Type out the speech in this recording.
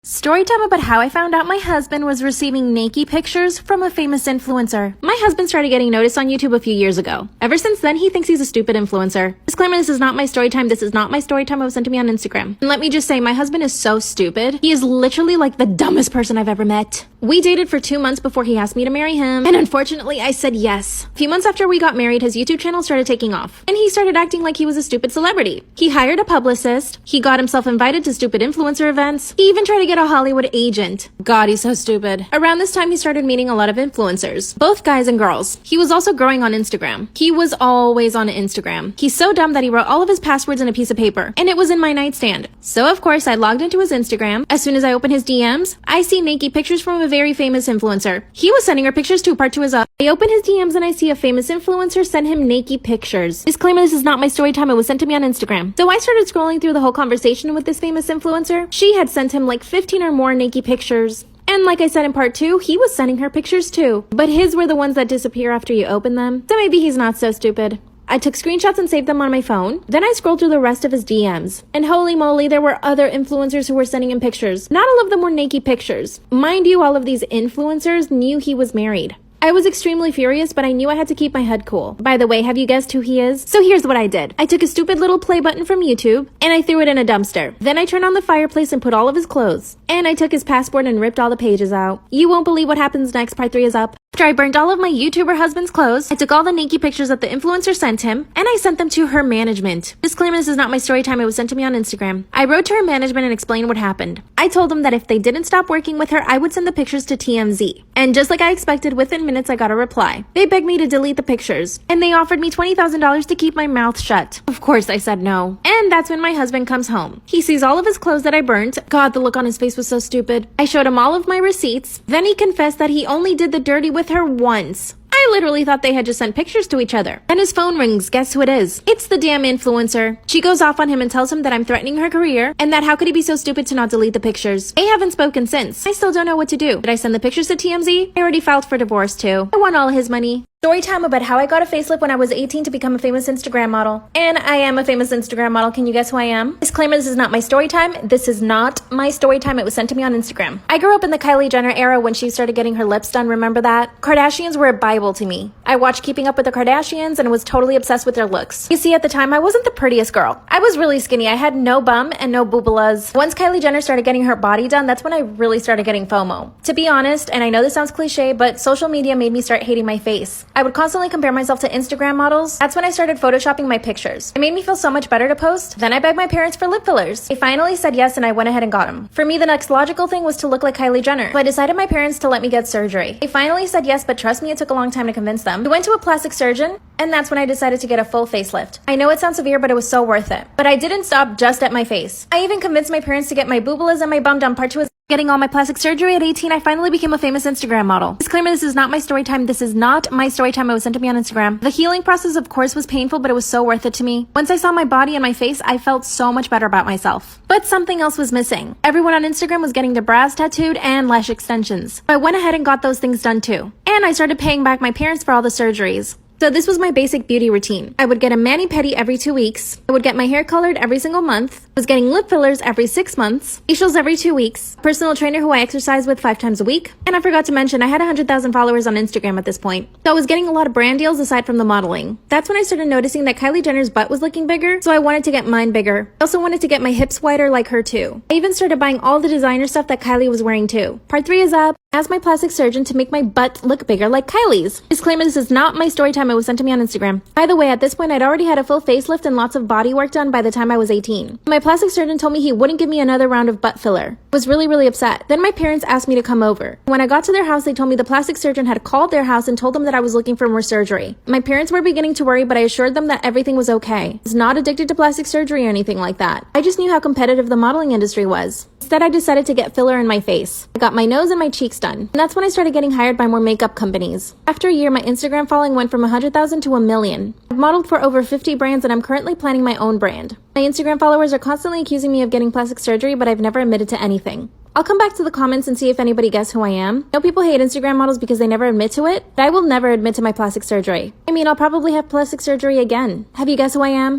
Storytime about how I found out my husband was receiving naked pictures from a famous influencer. My husband started getting noticed on YouTube a few years ago. Ever since then, he thinks he's a stupid influencer. Disclaimer, this is not my storytime. This is not my storytime. It was sent to me on Instagram. And let me just say, my husband is so stupid. He is literally like the dumbest person I've ever met. We dated for 2 months before he asked me to marry him, and unfortunately, I said yes. A few months after we got married, his YouTube channel started taking off, and he started acting like he was a stupid celebrity. He hired a publicist. He got himself invited to stupid influencer events. He even tried to get a Hollywood agent. God, he's so stupid. Around this time, he started meeting a lot of influencers, both guys and girls. He was also growing on Instagram. He was always on Instagram. He's so dumb that he wrote all of his passwords in a piece of paper, and it was in my nightstand. So of course, I logged into his Instagram. As soon as I open his DMs, I see naked pictures from a very famous influencer. He was sending her pictures too. Part 2 is up. I open his DMs and I see a famous influencer send him naked pictures. Disclaimer, this is not my story time. It was sent to me on Instagram. So I started scrolling through the whole conversation with this famous influencer. She had sent him like 15 or more naked pictures. And like I said in part 2, he was sending her pictures too. But his were the ones that disappear after you open them. So maybe he's not so stupid. I took screenshots and saved them on my phone. Then I scrolled through the rest of his DMs. And holy moly, there were other influencers who were sending him pictures. Not all of them were naked pictures. Mind you, all of these influencers knew he was married. I was extremely furious, but I knew I had to keep my head cool. By the way, have you guessed who he is? So here's what I did. I took a stupid little play button from YouTube, and I threw it in a dumpster. Then I turned on the fireplace and put all of his clothes. And I took his passport and ripped all the pages out. You won't believe what happens next. Part 3 is up. After I burned all of my YouTuber husband's clothes, I took all the naked pictures that the influencer sent him, and I sent them to her management. Disclaimer, this is not my story time. It was sent to me on Instagram. I wrote to her management and explained what happened. I told them that if they didn't stop working with her, I would send the pictures to TMZ. And just like I expected, within minutes I got a reply. They begged me to delete the pictures, and they offered me $20,000 to keep my mouth shut. Of course, I said no. And that's when my husband comes home. He sees all of his clothes that I burnt. God, the look on his face was so stupid. I showed him all of my receipts. Then he confessed that he only did the dirty with her once. I literally thought they had just sent pictures to each other. Then his phone rings. Guess who it is? It's the damn influencer. She goes off on him and tells him that I'm threatening her career and that how could he be so stupid to not delete the pictures. They haven't spoken since. I still don't know what to do. Did I send the pictures to TMZ? I already filed for divorce too. I want all his money. Storytime about how I got a facelift when I was 18 to become a famous Instagram model. And I am a famous Instagram model. Can you guess who I am? Disclaimer, this is not my story time. This is not my story time. It was sent to me on Instagram. I grew up in the Kylie Jenner era when she started getting her lips done. Remember that? Kardashians were a Bible to me. I watched Keeping Up with the Kardashians and was totally obsessed with their looks. You see, at the time, I wasn't the prettiest girl. I was really skinny. I had no bum and no boobalas. Once Kylie Jenner started getting her body done, that's when I really started getting FOMO. To be honest, and I know this sounds cliche, but social media made me start hating my face. I would constantly compare myself to Instagram models. That's when I started photoshopping my pictures. It made me feel so much better to post. Then I begged my parents for lip fillers. They finally said yes, and I went ahead and got them. For me, the next logical thing was to look like Kylie Jenner. So I decided my parents to let me get surgery. They finally said yes, but trust me, it took a long time to convince them. We went to a plastic surgeon, and that's when I decided to get a full facelift. I know it sounds severe, but it was so worth it. But I didn't stop just at my face. I even convinced my parents to get my boobalas and my bum done. Part 2 is getting all my plastic surgery at 18, I finally became a famous Instagram model. Disclaimer, this is not my story time. This is not my story time. It was sent to me on Instagram. The healing process, of course, was painful, but it was so worth it to me. Once I saw my body and my face, I felt so much better about myself. But something else was missing. Everyone on Instagram was getting their brows tattooed and lash extensions. I went ahead and got those things done too. And I started paying back my parents for all the surgeries. So this was my basic beauty routine. I would get a mani-pedi every 2 weeks. I would get my hair colored every single month. I was getting lip fillers every 6 months. Facials every 2 weeks. Personal trainer who I exercise with 5 times a week. And I forgot to mention, I had 100,000 followers on Instagram at this point. So I was getting a lot of brand deals aside from the modeling. That's when I started noticing that Kylie Jenner's butt was looking bigger, so I wanted to get mine bigger. I also wanted to get my hips wider like her too. I even started buying all the designer stuff that Kylie was wearing too. Part 3 is up. I asked my plastic surgeon to make my butt look bigger like Kylie's. Disclaimer, this is not my story time. It was sent to me on Instagram. By the way, at this point, I'd already had a full facelift and lots of body work done by the time I was 18. My plastic surgeon told me he wouldn't give me another round of butt filler. I was really upset. Then my parents asked me to come over. When I got to their house, they told me the plastic surgeon had called their house and told them that I was looking for more surgery. My parents were beginning to worry, but I assured them that everything was okay. I was not addicted to plastic surgery or anything like that. I just knew how competitive the modeling industry was. Instead, I decided to get filler in my face. I got my nose and my cheeks done. And that's when I started getting hired by more makeup companies. After a year, my Instagram following went from 100,000 to 1 million. I've modeled for over 50 brands and I'm currently planning my own brand. My Instagram followers are constantly accusing me of getting plastic surgery, but I've never admitted to anything. I'll come back to the comments and see if anybody guessed who I am. I know people hate Instagram models because they never admit to it, but I will never admit to my plastic surgery. I mean, I'll probably have plastic surgery again. Have you guessed who I am?